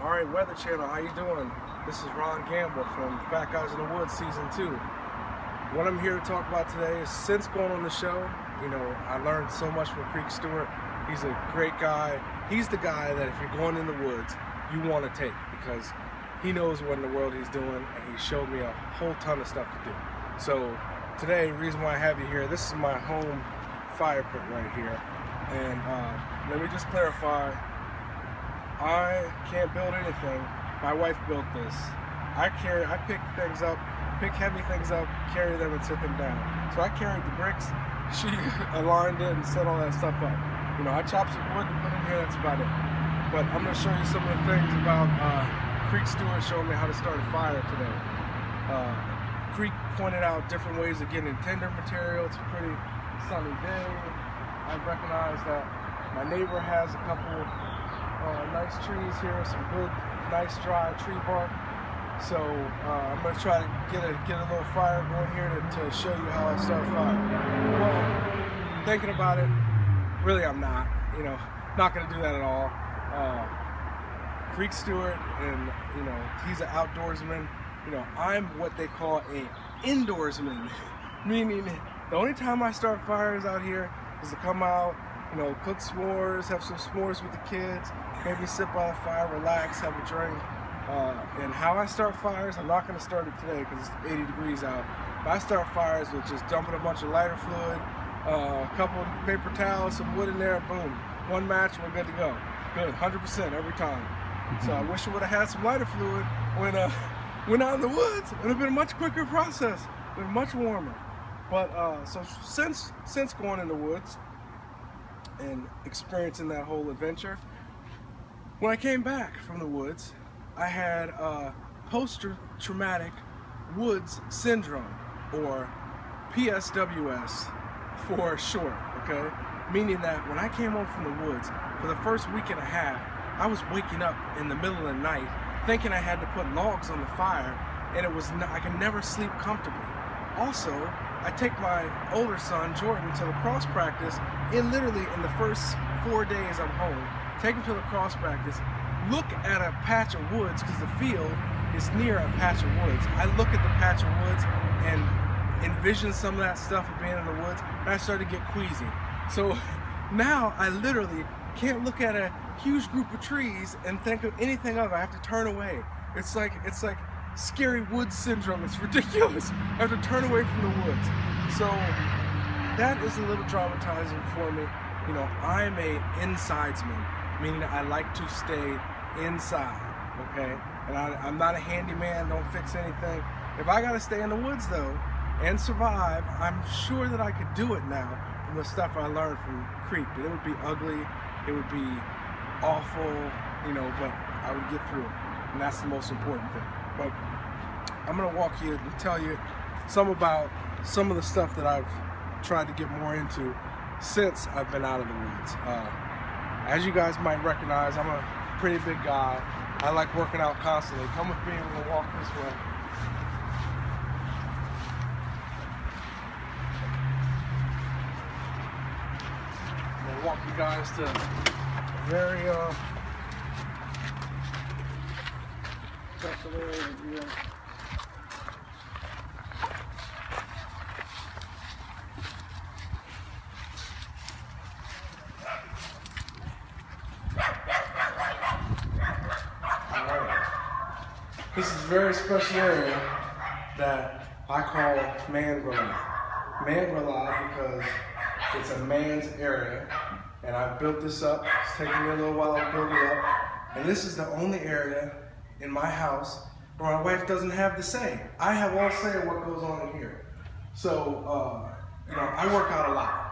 Alright, Weather Channel, how you doing? This is Ron Gamble from Fat Guys in the Woods Season 2. What I'm here to talk about today is, since going on the show, I learned so much from Creek Stewart. He's a great guy. He's the guy that if you're going in the woods, you want to take, because he knows what in the world he's doing, and he showed me a whole ton of stuff to do. So today, the reason why I have you here, this is my home fire pit right here. And let me just clarify, I can't build anything. My wife built this. I pick things up, pick heavy things up, carry them and set them down. So I carried the bricks, she aligned it and set all that stuff up. I chopped some wood to put in here, that's about it. But I'm gonna show you some of the things about Creek Stewart showing me how to start a fire today. Creek pointed out different ways of getting tinder material. It's a pretty sunny day. I recognize that my neighbor has a couple nice trees here, some good, nice dry tree bark. So I'm going to try to get a little fire going here to show you how I start a fire. Well, thinking about it, really I'm not, not going to do that at all. Creek Stewart, and he's an outdoorsman. I'm what they call a indoorsman, meaning the only time I start fires out here is to come out, cook s'mores, have some s'mores with the kids, maybe sit by the fire, relax, have a drink. And how I start fires, I'm not going to start it today because it's 80 degrees out. But I start fires with just dumping a bunch of lighter fluid, a couple of paper towels, some wood in there, boom. One match, we're good to go. Good, 100% every time. So I wish I would have had some lighter fluid when went out in the woods. It would have been a much quicker process, it would have been much warmer. But so since going in the woods and experiencing that whole adventure, when I came back from the woods, I had post-traumatic woods syndrome, or PSWS for short, okay? Meaning that when I came home from the woods, for the first week and a half, I was waking up in the middle of the night thinking I had to put logs on the fire, and I could never sleep comfortably. Also, I take my older son, Jordan, to lacrosse practice, and literally in the first 4 days I'm home, take him to lacrosse practice, look at a patch of woods, because the field is near a patch of woods. I look at the patch of woods and envision some of that stuff of being in the woods, and I started to get queasy. So now I literally can't look at a huge group of trees and think of anything of it. I have to turn away. It's like scary woods syndrome. It's ridiculous. I have to turn away from the woods. So that is a little traumatizing for me. I'm a insidesman, meaning I like to stay inside, okay? And I'm not a handyman, don't fix anything. If I gotta stay in the woods though, and survive, I'm sure that I could do it now from the stuff I learned from Creek. But it would be ugly, it would be awful, but I would get through it. And that's the most important thing. But I'm gonna walk you and tell you about some of the stuff that I've tried to get more into since I've been out of the woods. As you guys might recognize, I'm a pretty big guy. I like working out constantly. Come with me, we're gonna walk this way. I'm gonna walk you guys to a very special area here. This is a very special area that I call Man-Grillade. Man-Grillade because it's a man's area, and I built this up. It's taken me a little while to build it up. And this is the only area in my house where my wife doesn't have the say. I have all say of what goes on in here. So, I work out a lot.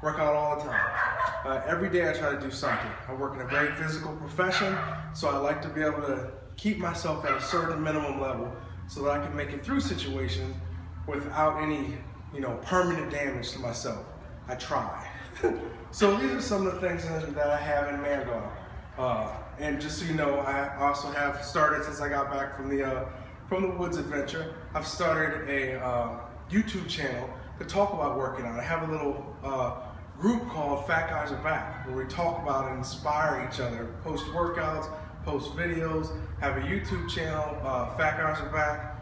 Work out all the time. Every day I try to do something. I work in a very physical profession, so I like to be able to keep myself at a certain minimum level so that I can make it through situations without any, permanent damage to myself. I try. So these are some of the things that I have in Man-Grillade. And just so you know, I also have started, since I got back from the woods adventure, I've started a YouTube channel to talk about working out. I have a little group called Fat Guys Are Back, where we talk about and inspire each other, post workouts, post videos, have a YouTube channel, Fat Guys Are Back.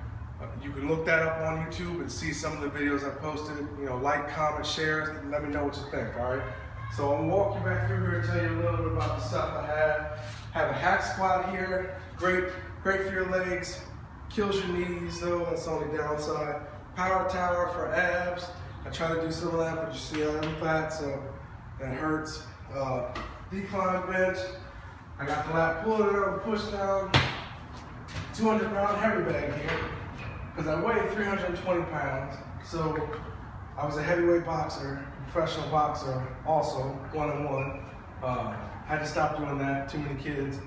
You can look that up on YouTube and see some of the videos I posted. You know, like, comment, share, let me know what you think, all right? So I'm gonna walk you back through here and tell you a little bit about the stuff I have. Have a hack squat here, great for your legs, kills your knees though, that's the only downside. Power tower for abs. I try to do some of that, but you see I'm fat, so that hurts. Decline bench. I got the lat pull down, push down, 200-pound heavy bag here, because I weigh 320 pounds. So I was a heavyweight boxer, professional boxer, also one-on-one. Had to stop doing that, too many kids.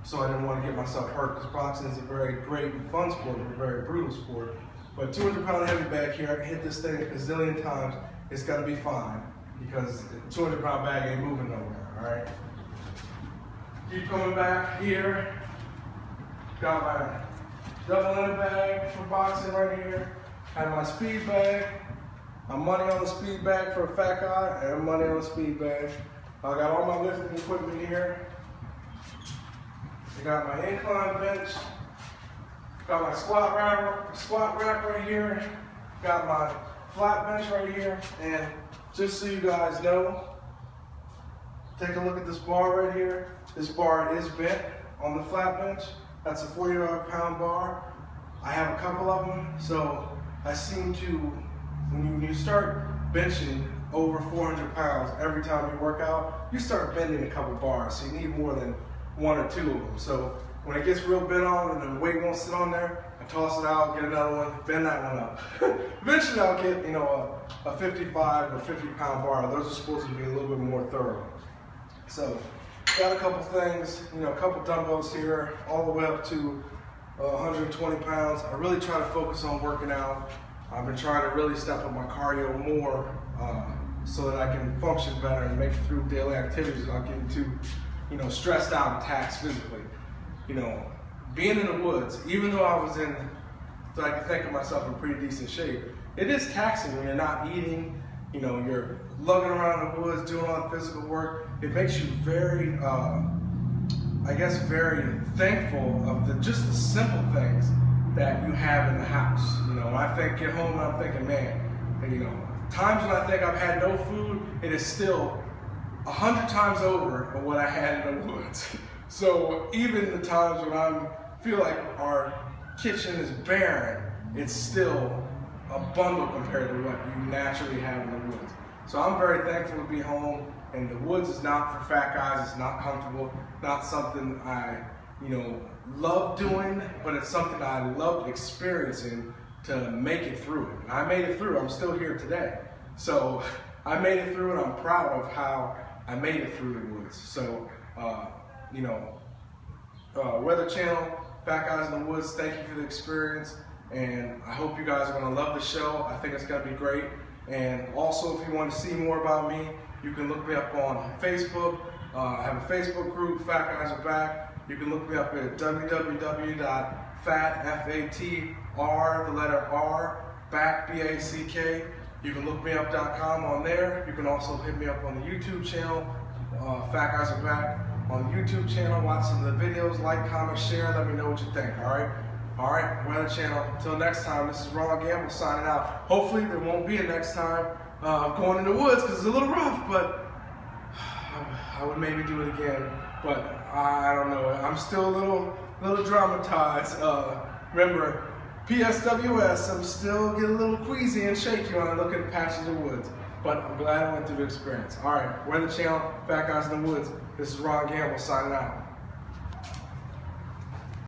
So I didn't want to get myself hurt, because boxing is a very great and fun sport, but a very brutal sport. But 200-pound heavy bag here, I can hit this thing a gazillion times. It's got to be fine, because 200-pound bag ain't moving nowhere, all right? Keep coming back here. Got my double end bag for boxing right here. Have my speed bag. My money on the speed bag for a fat guy, and money on the speed bag. I got all my lifting equipment here. I got my incline bench. Got my squat rack right here. Got my flat bench right here. And just so you guys know, take a look at this bar right here. This bar is bent on the flat bench. That's a 45-pound bar. I have a couple of them, so I seem to, when you start benching over 400 pounds every time you work out, you start bending a couple bars, so you need more than one or two of them. So when it gets real bent on and the weight won't sit on there, I toss it out, get another one, bend that one up. Eventually I'll get, you know, a 55 or 50-pound bar. Those are supposed to be a little bit more thorough. So got a couple things, you know, a couple dumbbells here, all the way up to 120 pounds. I really try to focus on working out. I've been trying to really step up my cardio more so that I can function better and make it through daily activities without getting too, you know, stressed out and taxed physically. You know, being in the woods, even though I was in, so I can think of myself in pretty decent shape, it is taxing when you're not eating. You know, you're lugging around the woods, doing all the physical work. It makes you very, I guess, very thankful of just the simple things that you have in the house. You know, when I get home and I'm thinking, man, you know, times when I think I've had no food, it is still 100 times over of what I had in the woods. So even the times when I feel like our kitchen is barren, it's still a bundle compared to what you naturally have in the woods. So I'm very thankful to be home, and the woods is not for fat guys, it's not comfortable, not something I, you know, love doing, but it's something I love experiencing to make it through it. And I made it through, I'm still here today. So I made it through, and I'm proud of how I made it through the woods. So, you know, Weather Channel, Fat Guys in the Woods, thank you for the experience. And I hope you guys are going to love the show. I think it's going to be great. And also, if you want to see more about me, you can look me up on Facebook. I have a Facebook group, Fat Guys Are Back. You can look me up at www.fatfatr, B-A-C-K. You can look me up.com on there. You can also hit me up on the YouTube channel, Fat Guys Are Back. On the YouTube channel, watch some of the videos, like, comment, share, let me know what you think, all right? All right, Weather Channel. Until next time, this is Ron Gamble signing out. Hopefully there won't be a next time going in the woods, because it's a little rough, but I would maybe do it again. But I don't know. I'm still a little dramatized. Remember, PSWS, I'm still getting a little queasy and shaky when I look at patches of woods. But I'm glad I went through the experience. All right, Weather Channel, Fat Guys in the Woods. This is Ron Gamble signing out.